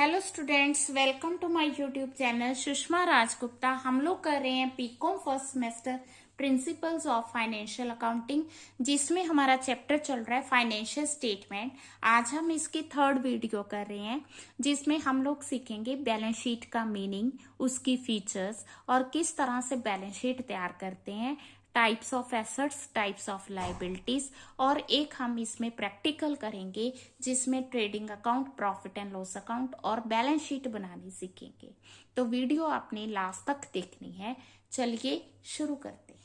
Hello students, welcome to my YouTube channel Sushma Rajgupta. हम लोग कर रहे हैं BCom first semester principles of financial accounting, जिसमें हमारा चैप्टर चल रहा है फाइनेंशियल स्टेटमेंट। आज हम इसकी थर्ड वीडियो कर रहे हैं, जिसमें हम लोग सीखेंगे बैलेंस शीट का मीनिंग, उसकी फीचर्स और किस तरह से बैलेंस शीट तैयार करते हैं, types of assets, types of liabilities, और एक हम इसमें प्रैक्टिकल करेंगे जिसमें trading account, profit and loss account और बैलेंस शीट बनानी सीखेंगे। तो वीडियो आपने लास्ट तक देखनी है। चलिए शुरू करते हैं।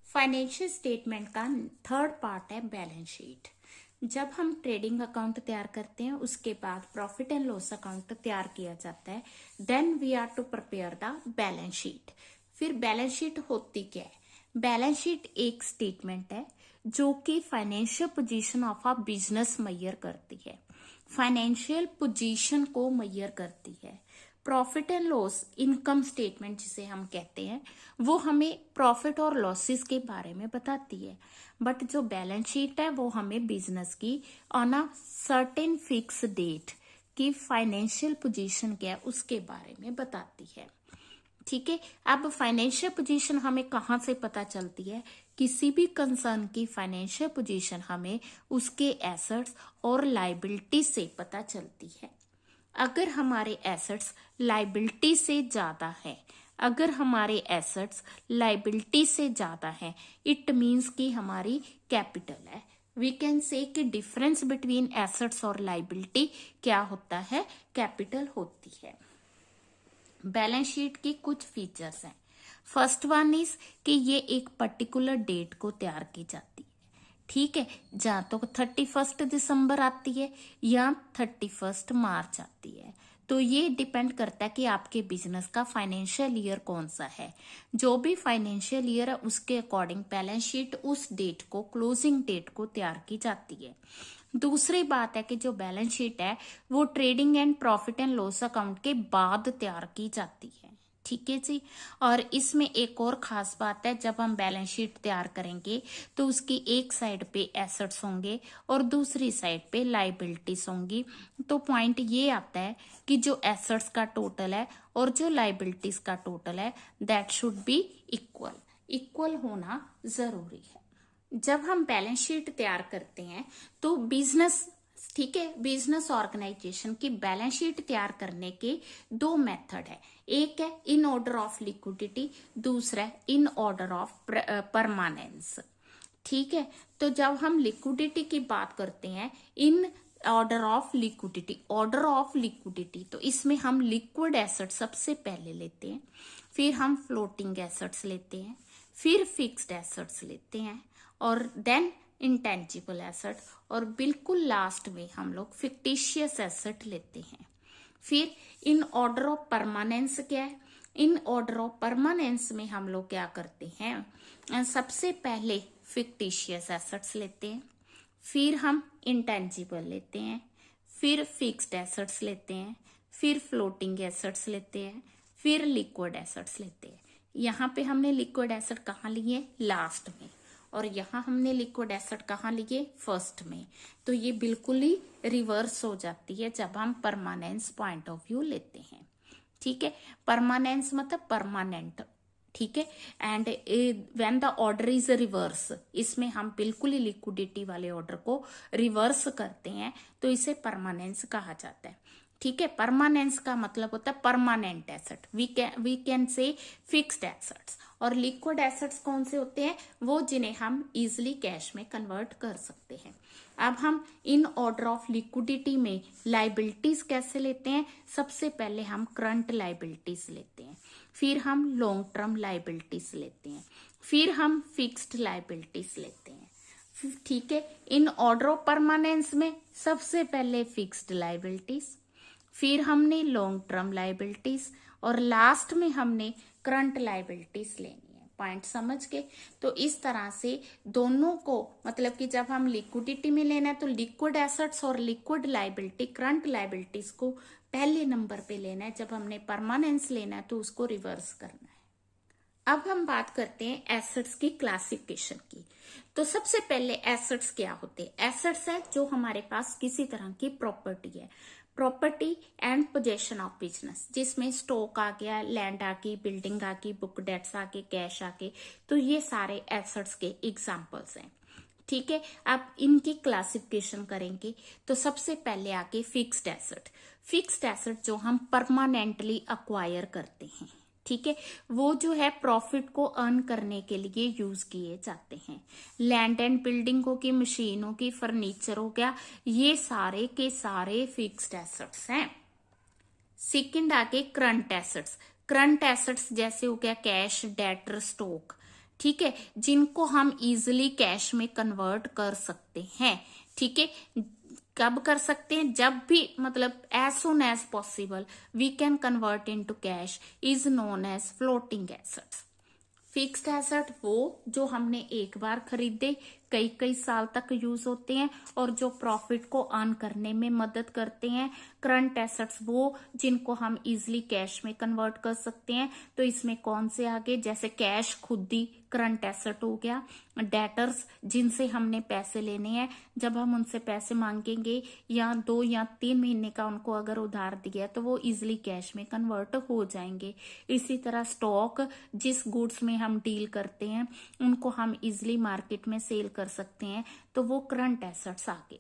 फाइनेंशियल स्टेटमेंट का थर्ड पार्ट है बैलेंस शीट। जब हम ट्रेडिंग अकाउंट तैयार करते हैं, उसके बाद प्रॉफिट एंड लॉस अकाउंट तैयार किया जाता है, then we are to prepare the balance sheet. फिर बैलेंस शीट होती क्या है? बैलेंस शीट एक स्टेटमेंट है जो कि financial position of a business measure करती है, फाइनेंशियल पोजीशन को मेजर करती है। Profit and loss income statement जिसे हम कहते हैं, वो हमें प्रॉफिट और लॉसेस के बारे में बताती है। बट जो बैलेंस शीट है वो हमें बिजनेस की on a certain fix date की फाइनेंशियल पोजीशन क्या है उसके बारे में बताती है। ठीक है, अब फाइनेंशियल पोजीशन हमें कहाँ से पता चलती है? किसी भी कंसर्न की फाइनेंशियल पोजीशन हमें उसके एसेट्स और लाइबिलिटी से पता चलती है। अगर हमारे एसेट्स लाइबिलिटी से ज्यादा है, अगर हमारे एसेट्स लाइबिलिटी से ज्यादा है, इट मींस कि हमारी कैपिटल है। वी कैन से कि डिफरेंस बिटवीन एसेट्स और लाइबिलिटी क्या होता है? कैपिटल होती है। बैलेंस शीट की कुछ फीचर्स हैं। फर्स्ट वन इज कि ये एक पर्टिकुलर डेट को तैयार की जाती है। ठीक है, जहां तो 31 दिसंबर आती है या 31 मार्च आती है, तो ये डिपेंड करता है कि आपके बिजनेस का फाइनेंशियल ईयर कौन सा है। जो भी फाइनेंशियल ईयर है उसके अकॉर्डिंग बैलेंस शीट उस डेट को, क्लोजिंग डेट को तैयार की जाती है। दूसरी बात है कि जो बैलेंस शीट है वो trading and profit and loss account के बाद तैयार की जाती है। ठीक है जी। और इसमें एक और खास बात है, जब हम बैलेंस शीट तैयार करेंगे तो उसकी एक साइड पे एसेट्स होंगे और दूसरी साइड पे लाइबिलिटीज होंगी। तो पॉइंट ये आता है कि जो एसेट्स का टोटल है और जो लाइबिलिटीज का टोटल है, that should be equal. Equal होना जरूरी है। जब हम बैलेंस शीट तैयार करते हैं तो बिजनेस, ठीक है, बिजनेस ऑर्गेनाइजेशन की बैलेंस शीट तैयार करने के दो मेथड है। एक है इन ऑर्डर ऑफ लिक्विडिटी, दूसरा है इन ऑर्डर ऑफ परमानेंस। ठीक है, तो जब हम लिक्विडिटी की बात करते हैं, in order of liquidity, order of liquidity, तो इसमें हम लिक्विड एसेट सबसे पहले लेते हैं, फिर हम फ्लोटिंग एसेट्स लेते हैं, फिर फिक्स्ड एसेट्स लेते हैं, और देन इंटेंजिबल एसेट, और बिल्कुल लास्ट में हम लोग फिक्टिशियस एसेट लेते हैं। फिर इन ऑर्डर ऑफ परमानेंस क्या है? इन ऑर्डर ऑफ परमानेंस में हम लोग क्या करते हैं? सबसे पहले फिक्टिशियस एसेट्स लेते हैं, फिर हम इंटेंजिबल लेते हैं, फिर फिक्स्ड एसेट्स लेते हैं, फिर फ्लोटिंग एसेट्स लेते हैं, फिर लिक्विड एसेट्स लेते हैं। यहाँ पे हमने लिक्विड एसेट कहाँ लिए? लास्ट में। और यहाँ हमने लिक्विड एसेट कहाँ लिए? फर्स्ट में। तो ये बिल्कुल ही रिवर्स हो जाती है जब हम परमानेंस पॉइंट ऑफ व्यू लेते हैं। ठीक है, परमानेंस मतलब परमानेंट। ठीक है, and when the order is reverse, इसमें हम बिल्कुल ही लिक्विडिटी वाले ऑर्डर को रिवर्स करते हैं, तो इसे परमानेंस कहा जाता है। ठीक है, परमानेंस का मतलब होता है permanent asset. We can say fixed assets. और लिक्विड एसेट्स कौन से होते हैं? वो जिन्हें हम इजिली कैश में कन्वर्ट कर सकते हैं। अब हम इन ऑर्डर ऑफ लिक्विडिटी में लाइबिलिटीज कैसे लेते हैं? सबसे पहले हम करंट लाइबिलिटीज लेते हैं, फिर हम लॉन्ग टर्म लाइबिलिटीज लेते हैं, फिर हम फिक्स्ड लाइबिलिटीज लेते हैं। ठीक है, इन ऑर्डर ऑफ परमानेंस में सबसे पहले फिक्स्ड लाइबिलिटीज, फिर हमने लॉन्ग टर्म लाइबिलिटीज, और लास्ट में हमने करंट लाइबिलिटीज लेनी है। पॉइंट समझ के? तो इस तरह से दोनों को, मतलब कि जब हम लिक्विडिटी में लेना है तो लिक्विड एसेट्स और लिक्विड लाइबिलिटी, करंट लाइबिलिटीज को पहले नंबर पे लेना है, जब हमने परमानेंस लेना है तो उसको रिवर्स करना है। अब हम बात करते हैं एसेट्स की क्लासिफिकेशन की। तो सबसे पहले एसेट्स क्या होते हैं? एसेट्स है जो हमारे पास किसी तरह की प्रॉपर्टी है, property and possession of business, जिसमें स्टॉक आ गया, लैंड आ गई, बिल्डिंग आ गई, बुक डेट्स आ गए, कैश आ गए। तो ये सारे एसेट्स के एग्जाम्पल्स हैं। ठीक है, आप इनकी क्लासिफिकेशन करेंगे तो सबसे पहले आके फिक्स्ड एसेट। फिक्स्ड एसेट जो हम परमानेंटली अक्वायर करते हैं, ठीक है, वो जो है प्रॉफिट को अर्न करने के लिए यूज किए जाते हैं। लैंड एंड बिल्डिंगों की, मशीनों की, फर्नीचर हो गया, ये सारे के सारे फिक्स्ड एसेट्स हैं। सेकंड आगे करंट एसेट्स। करंट एसेट्स जैसे हो गया कैश, डेटर, स्टॉक, ठीक है, जिनको हम इजिली कैश में कन्वर्ट कर सकते हैं। ठीक है, कब कर सकते हैं? जब भी, मतलब as soon as possible we can convert into cash, is known as floating assets. Fixed asset वो जो हमने एक बार खरीदे, कई कई साल तक यूज होते हैं और जो प्रॉफिट को अर्न करने में मदद करते हैं। करंट एसेट्स वो जिनको हम इजिली कैश में कन्वर्ट कर सकते हैं। तो इसमें कौन से आगे, जैसे कैश खुद ही करंट एसेट हो गया। डेटर्स जिनसे हमने पैसे लेने हैं, जब हम उनसे पैसे मांगेंगे या 2 या 3 महीने का उनको अगर उधार दिया तो वो इजिली कैश में कन्वर्ट हो जाएंगे। इसी तरह स्टॉक, जिस गुड्स में हम डील करते हैं उनको हम इजिली मार्केट में सेल कर सकते हैं, तो वो करंट एसेट्स आ गए।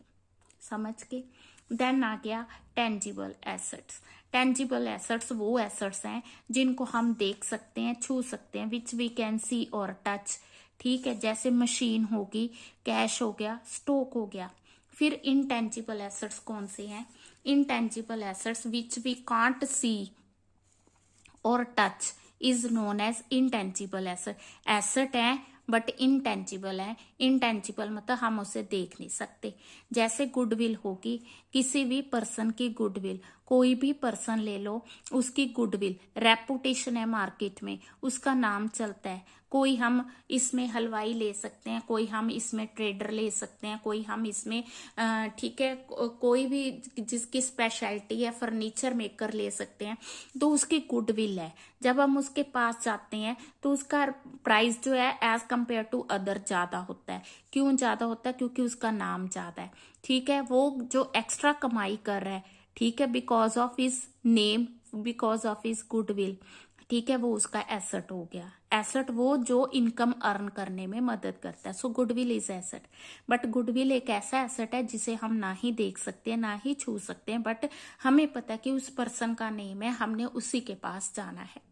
समझ के? देन आ गया टेंजिबल एसेट्स। टेंजिबल एसेट्स वो एसेट्स हैं जिनको हम देख सकते हैं, छू सकते हैं, विच वी कैन सी और टच। ठीक है, जैसे मशीन होगी, कैश हो गया, स्टॉक हो गया। फिर इनटेंजिबल एसेट्स कौन से हैं? Intangible assets which we can't see और touch is known as intangible asset. Asset है बट इनटेंजिबल है। इनटेंजिबल मतलब हम उसे देख नहीं सकते। जैसे गुडविल होगी, किसी भी पर्सन की गुडविल, कोई भी पर्सन ले लो, उसकी गुडविल, रेपुटेशन है मार्केट में, उसका नाम चलता है। कोई हम इसमें हलवाई ले सकते हैं, कोई हम इसमें ट्रेडर ले सकते हैं, कोई हम इसमें ठीक है कोई भी जिसकी स्पेशलिटी है फर्नीचर मेकर ले सकते हैं। तो उसकी गुडविल है, जब हम उसके पास जाते हैं तो उसका प्राइस जो है एज कंपेयर टू अदर ज्यादा होता है। क्यों ज्यादा होता है? क्योंकि उसका नाम ज्यादा है। ठीक है, वो जो एक्स्ट्रा कमाई कर रहा है, ठीक है, because of his name, because of his goodwill, ठीक है, वो उसका एसेट हो गया। एसेट वो जो इनकम अर्न करने में मदद करता है। So goodwill is asset. But goodwill एक ऐसा एसेट है जिसे हम ना ही देख सकते हैं, ना ही छू सकते हैं, बट हमें पता है कि उस पर्सन का नेम है, हमने उसी के पास जाना है।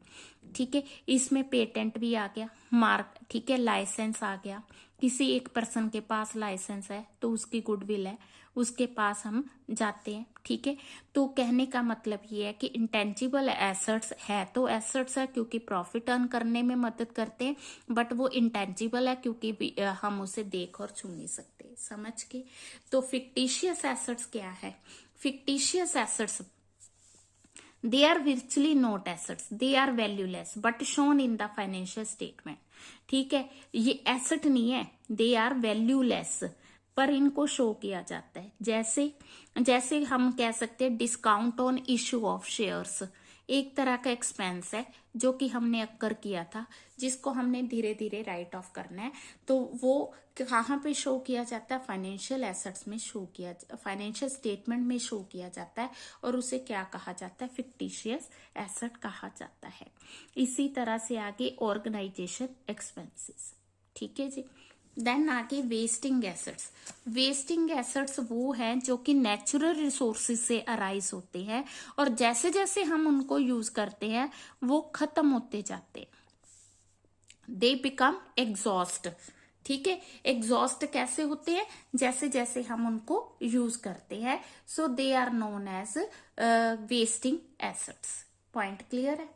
ठीक है, इसमें पेटेंट भी आ गया, मार्क, ठीक है, लाइसेंस आ गया। किसी एक पर्सन के पास लाइसेंस है तो उसकी गुडविल है, उसके पास हम जाते हैं। ठीक है, तो कहने का मतलब ये है कि इंटेंजिबल एसेट्स है तो एसेट्स है क्योंकि प्रॉफिट अर्न करने में मदद करते हैं, बट वो इंटेंजिबल है क्योंकि हम उसे देख और छू नहीं सकते। समझ के? तो फिक्टिशियस एसेट्स क्या है? Fictitious assets, they are virtually not assets, they are valueless but shown in the financial statement। ठीक है, ये एसेट नहीं है, दे आर वैल्यूलेस, पर इनको शो किया जाता है। जैसे जैसे हम कह सकते हैं discount on issue of shares, एक तरह का एक्सपेंस है जो कि हमने अक्कर किया था, जिसको हमने धीरे धीरे राइट ऑफ करना है। तो वो कहाँ पे शो किया जाता है? फाइनेंशियल एसेट्स में शो किया, फाइनेंशियल स्टेटमेंट में शो किया जाता है, और उसे क्या कहा जाता है? फिक्टिशियस एसेट कहा जाता है। इसी तरह से आगे ऑर्गेनाइजेशन एक्सपेंसेस। ठीक है जी। देन आगे वेस्टिंग एसेट्स। वेस्टिंग एसेट्स वो हैं जो कि नेचुरल रिसोर्सेज से अराइज होते हैं और जैसे जैसे हम उनको यूज करते हैं वो खत्म होते जाते हैं। They become exhaust. ठीक है, एग्जॉस्ट कैसे होते हैं? जैसे जैसे हम उनको यूज करते हैं। So they are known as wasting assets. Point clear है?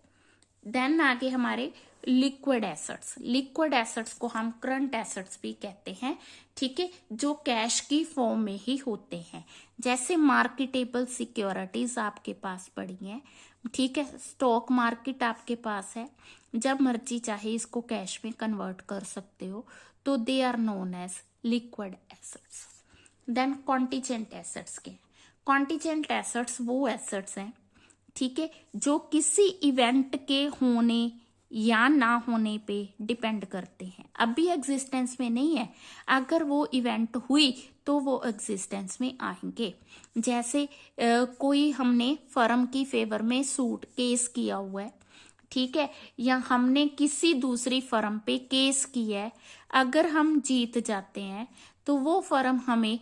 देन आगे हमारे लिक्विड एसेट्स। लिक्विड एसेट्स को हम करंट एसेट्स भी कहते हैं। ठीक है, जो कैश की फॉर्म में ही होते हैं। जैसे मार्केटेबल सिक्योरिटीज आपके पास पड़ी हैं, ठीक है, स्टॉक मार्केट आपके पास है, जब मर्जी चाहे इसको कैश में कन्वर्ट कर सकते हो, तो they are known as liquid assets. Then contingent assets के, कॉन्टीजेंट एसेट्स वो एसेट्स हैं, ठीक है, जो किसी इवेंट के होने या ना होने पे डिपेंड करते हैं। अभी एग्जिस्टेंस में नहीं है, अगर वो इवेंट हुई तो वो एग्जिस्टेंस में आएंगे। जैसे कोई हमने फर्म की फेवर में सूट केस किया हुआ है, ठीक है, या हमने किसी दूसरी फर्म पे केस किया है, अगर हम जीत जाते हैं तो वो फर्म हमें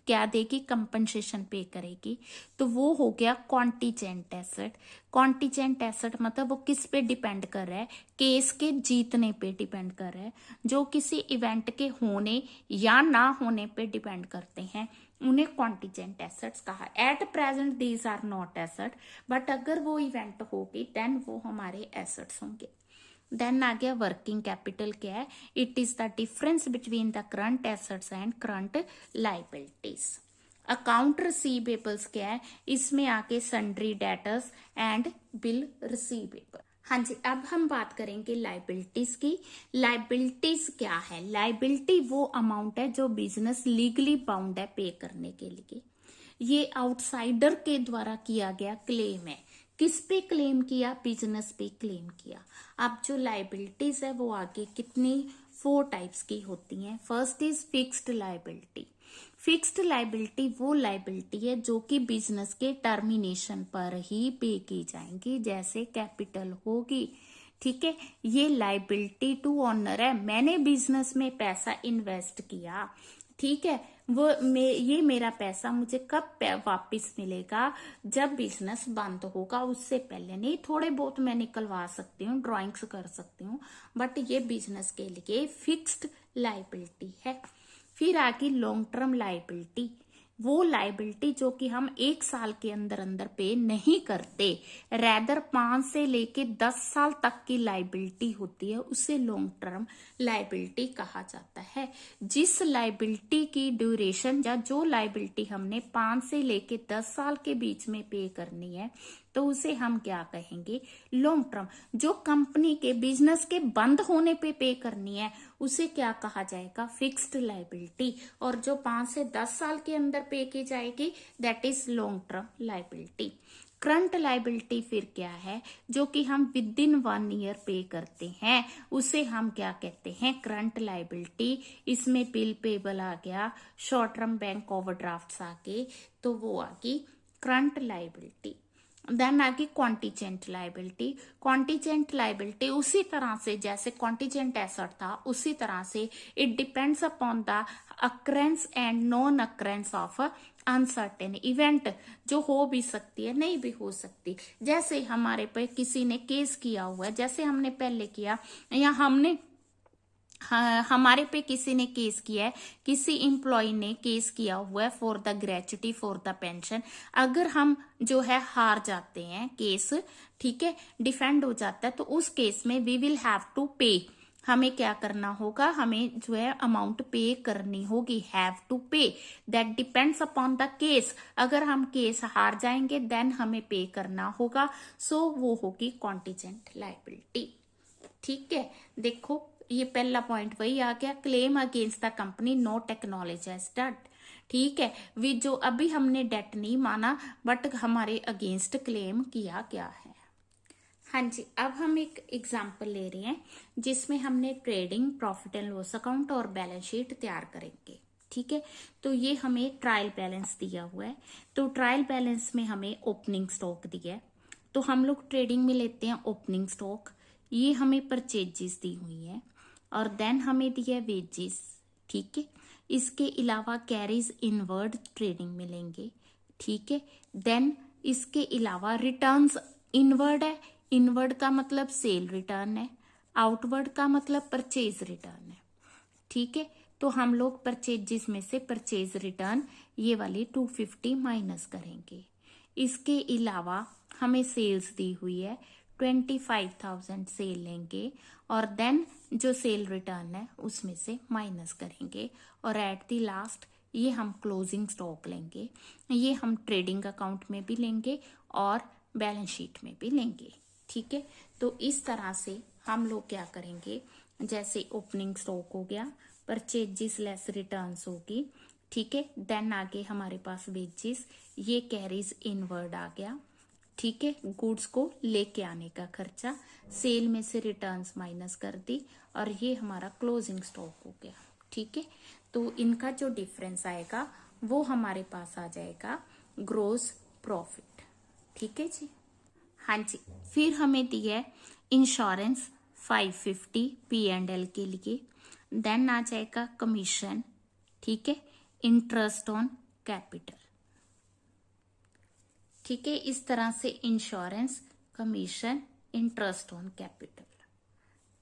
क्या देगी, कंपनसेशन पे करेगी। तो वो हो गया कॉन्टीजेंट एसेट। कॉन्टीजेंट एसेट मतलब वो किस पे डिपेंड कर रहा है, केस के जीतने पे डिपेंड कर रहा है। जो किसी इवेंट के होने या ना होने पे डिपेंड करते हैं उन्हें कॉन्टीजेंट एसेट्स कहा। At present these are not asset, but अगर वो इवेंट होगी देन वो हमारे एसेट्स होंगे। देन आ गया वर्किंग कैपिटल। क्या है, it is the difference between the current assets and current liabilities. Account receivables क्या है, इसमें आके sundry debtors and bill receivable. हाँ जी, अब हम बात करेंगे लाइबिलिटीज की। लाइबिलिटीज क्या है, लाइबिलिटी वो अमाउंट है जो बिजनेस लीगली बाउंड है पे करने के लिए। ये आउटसाइडर के द्वारा किया गया क्लेम है। किस पे क्लेम किया, बिजनेस पे क्लेम किया। अब जो लाइबिलिटीज है वो आगे कितनी 4 टाइप्स की होती हैं। First is fixed liability. Fixed liability वो लाइबिलिटी है जो कि बिजनेस के टर्मिनेशन पर ही पे की जाएंगी, जैसे कैपिटल होगी, ठीक है। ये लाइबिलिटी टू ऑनर है, मैंने बिजनेस में पैसा इन्वेस्ट किया, ठीक है, ये मेरा पैसा मुझे कब वापस मिलेगा, जब बिजनेस बंद होगा, उससे पहले नहीं। थोड़े बहुत मैं निकलवा सकती हूँ, ड्राइंग्स कर सकती हूँ, बट ये बिजनेस के लिए फिक्स्ड लाइबिलिटी है। फिर आगे लॉन्ग टर्म लाइबिलिटी, वो लाइबिलिटी जो कि हम 1 साल के अंदर अंदर पे नहीं करते, रैदर 5 से लेके 10 साल तक की लाइबिलिटी होती है, उसे लॉन्ग टर्म लाइबिलिटी कहा जाता है। जिस लाइबिलिटी की ड्यूरेशन या जो लाइबिलिटी हमने 5 से लेके 10 साल के बीच में पे करनी है तो उसे हम क्या कहेंगे, लॉन्ग टर्म। जो कंपनी के बिजनेस के बंद होने पे करनी है उसे क्या कहा जाएगा, फिक्स्ड लाइबिलिटी। और जो 5 से 10 साल के अंदर पे की जाएगी that is long term liability. Current liability फिर क्या है, जो कि हम विद इन 1 ईयर पे करते हैं, उसे हम क्या कहते हैं, करंट लाइबिलिटी। इसमें बिल पेबल आ गया, शॉर्ट टर्म बैंक ओवरड्राफ्ट्स आ गए, तो वो आ गई करंट लाइबिलिटी। देन आगे कॉन्टीजेंट लाइबिलिटी। कॉन्टीजेंट लाइबिलिटी उसी तरह से जैसे कॉन्टीजेंट एसेट था उसी तरह से it depends upon the occurrences and non occurrence of uncertain event, जो हो भी सकती है नहीं भी हो सकती। जैसे हमारे पे किसी ने केस किया हुआ है, जैसे हमने पहले किया, या हमने हमारे पे किसी ने केस किया है, किसी एम्प्लॉय ने केस किया हुआ है for the gratuity for the pension. अगर हम जो है हार जाते हैं केस, ठीक है, डिफेंड हो जाता है, तो उस केस में वी विल हैव टू पे, हमें क्या करना होगा, हमें जो है अमाउंट पे करनी होगी, हैव टू पे। That depends upon the case. अगर हम केस हार जाएंगे देन हमें पे करना होगा, सो वो होगी कॉन्टीजेंट लाइबिलिटी, ठीक है। देखो ये पहला पॉइंट वही आ गया, claim against the company not acknowledge as debt, ठीक है। वी जो अभी हमने डेट नहीं माना बट हमारे अगेंस्ट क्लेम किया गया है। हाँ जी, अब हम एक एग्जाम्पल ले रहे हैं जिसमें हमने trading, profit and loss account और बैलेंस शीट तैयार करेंगे, ठीक है। तो ये हमें ट्रायल बैलेंस दिया हुआ है, तो ट्रायल बैलेंस में हमें ओपनिंग स्टॉक दिया है, तो हम लोग ट्रेडिंग में लेते हैं ओपनिंग स्टॉक। ये हमें परचेजेस दी हुई है और देन हमें दिया है वेजेस, ठीक है। इसके अलावा कैरीज इनवर्ड ट्रेडिंग में लेंगे, ठीक है। देन इसके अलावा रिटर्न्स इनवर्ड है, इनवर्ड का मतलब सेल रिटर्न है, आउटवर्ड का मतलब परचेज रिटर्न है, ठीक है। तो हम लोग परचेजेस में से परचेज रिटर्न ये वाली 250 माइनस करेंगे। इसके अलावा हमें सेल्स दी हुई है 25,000 सेल लेंगे और देन जो सेल रिटर्न है उसमें से माइनस करेंगे और एट द लास्ट ये हम क्लोजिंग स्टॉक लेंगे। ये हम ट्रेडिंग अकाउंट में भी लेंगे और बैलेंस शीट में भी लेंगे, ठीक है। तो इस तरह से हम लोग क्या करेंगे, जैसे ओपनिंग स्टॉक हो गया, परचेजेस लेस रिटर्न्स होगी, ठीक है। देन आगे हमारे पास वेजेस, ये कैरीज इनवर्ड आ गया, ठीक है, गुड्स को लेके आने का खर्चा, सेल में से रिटर्न्स माइनस कर दी, और ये हमारा क्लोजिंग स्टॉक हो गया। ठीक है, तो इनका जो डिफरेंस आएगा वो हमारे पास आ जाएगा ग्रोस प्रॉफिट। ठीक है जी। हाँ जी, फिर हमें दिया है इंश्योरेंस 550 P&L के लिए, देन आ जाएगा कमीशन, ठीक है, इंटरेस्ट ऑन कैपिटल। ठीक है, इस तरह से insurance, commission, interest on capital.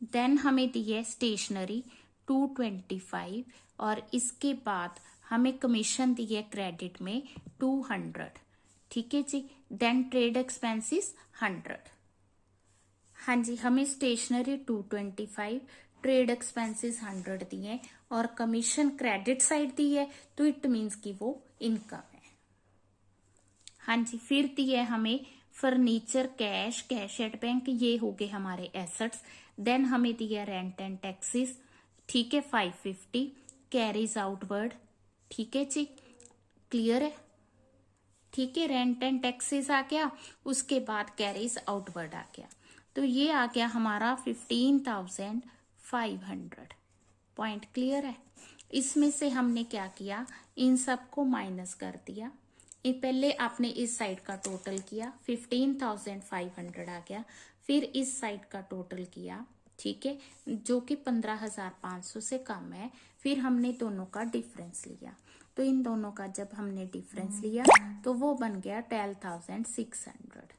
Then हमें दी है स्टेशनरी 225, और इसके बाद हमें कमीशन दी है क्रेडिट में 200। ठीक है जी। Then trade expenses 100। हाँ जी, हमें स्टेशनरी 225, ट्रेड एक्सपेंसेस 100 दिए और कमीशन क्रेडिट साइड दी है, तो इट मीन्स कि वो इनकम है। हाँ जी, फिर दी है हमें furniture, cash, cash at bank, ये हो गए हमारे एसेट्स। देन हमें दिया रेंट एंड टैक्सेस, ठीक है, 550, कैरीज आउटवर्ड। ठीक है जी, क्लियर है। ठीक है, रेंट एंड टैक्सेस आ गया, उसके बाद कैरीज आउटवर्ड आ गया, तो ये आ गया हमारा 15,500 पॉइंट। क्लियर है। इसमें से हमने क्या किया, इन सबको माइनस कर दिया। ये पहले आपने इस साइड का टोटल किया, 15,500 आ गया, फिर इस साइड का टोटल किया, ठीक है, जो कि 15,500 से कम है। फिर हमने दोनों का डिफरेंस लिया, तो इन दोनों का जब हमने डिफरेंस लिया तो वो बन गया 12,600।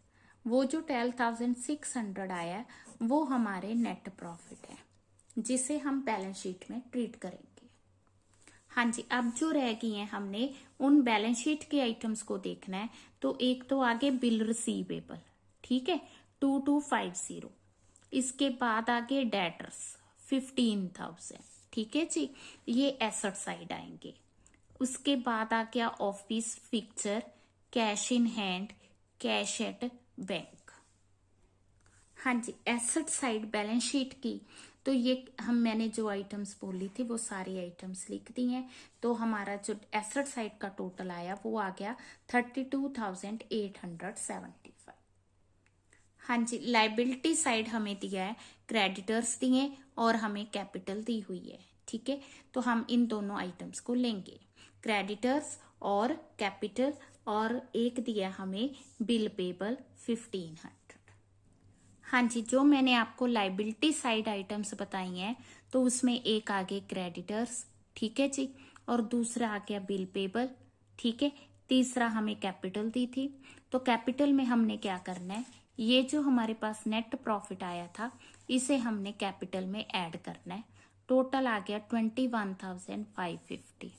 वो जो 12,600 आया वो हमारे नेट प्रॉफिट है, जिसे हम बैलेंस शीट में ट्रीट करेंगे। हाँ जी, अब जो रह गई हैं हमने उन बैलेंस शीट के आइटम्स को देखना है। तो एक तो आगे बिल रिसीवेबल, ठीक है, 2250। इसके बाद आगे डेटर्स 15,000। ठीक है जी, ये एसेट साइड आएंगे। उसके बाद आ गया office fixture, cash in hand, cash at bank. हाँ जी, एसेट साइड बैलेंस शीट की, तो ये मैंने जो आइटम्स बोली थी वो सारी आइटम्स लिख दी हैं। तो हमारा जो एसेट साइड का टोटल आया वो आ गया 32,875। हाँ जी, लाइबिलिटी साइड हमें दिया है, क्रेडिटर्स दिए और हमें कैपिटल दी हुई है। ठीक है, तो हम इन दोनों आइटम्स को लेंगे, क्रेडिटर्स और कैपिटल, और एक दिया हमें बिल पेबल 1500। हाँ जी, जो मैंने आपको लाइबिलिटी साइड आइटम्स बताई हैं तो उसमें एक आगे क्रेडिटर्स, ठीक है जी, और दूसरा आ गया बिल पेबल, ठीक है, तीसरा हमें कैपिटल दी थी। तो कैपिटल में हमने क्या करना है, ये जो हमारे पास नेट प्रॉफिट आया था इसे हमने कैपिटल में ऐड करना है। टोटल आ गया 21,550।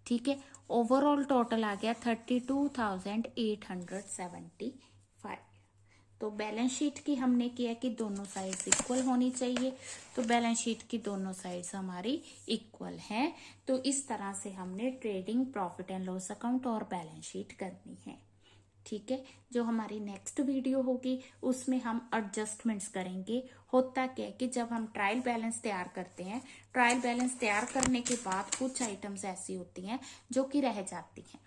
ठीक है, ओवरऑल टोटल आ गया 32,875। तो बैलेंस शीट की हमने किया कि दोनों साइड्स इक्वल होनी चाहिए, तो बैलेंस शीट की दोनों साइड्स हमारी इक्वल हैं। तो इस तरह से हमने trading, profit and loss account और बैलेंस शीट करनी है। ठीक है, जो हमारी नेक्स्ट वीडियो होगी उसमें हम एडजस्टमेंट्स करेंगे। होता क्या है कि जब हम ट्रायल बैलेंस तैयार करते हैं, ट्रायल बैलेंस तैयार करने के बाद कुछ आइटम्स ऐसी होती हैं जो कि रह जाती हैं।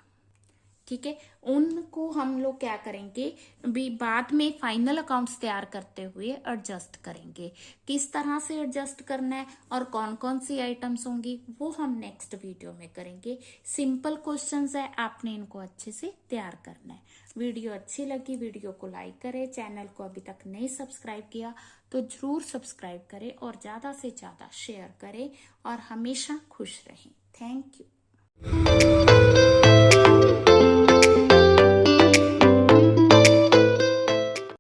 ठीक है, उनको हम लोग क्या करेंगे, भी बाद में फाइनल अकाउंट्स तैयार करते हुए एडजस्ट करेंगे। किस तरह से एडजस्ट करना है और कौन कौन सी आइटम्स होंगी वो हम नेक्स्ट वीडियो में करेंगे। सिंपल क्वेश्चंस है, आपने इनको अच्छे से तैयार करना है। वीडियो अच्छी लगी, वीडियो को लाइक करें, चैनल को अभी तक नहीं सब्सक्राइब किया तो जरूर सब्सक्राइब करें और ज्यादा से ज्यादा शेयर करें और हमेशा खुश रहें। Thank you.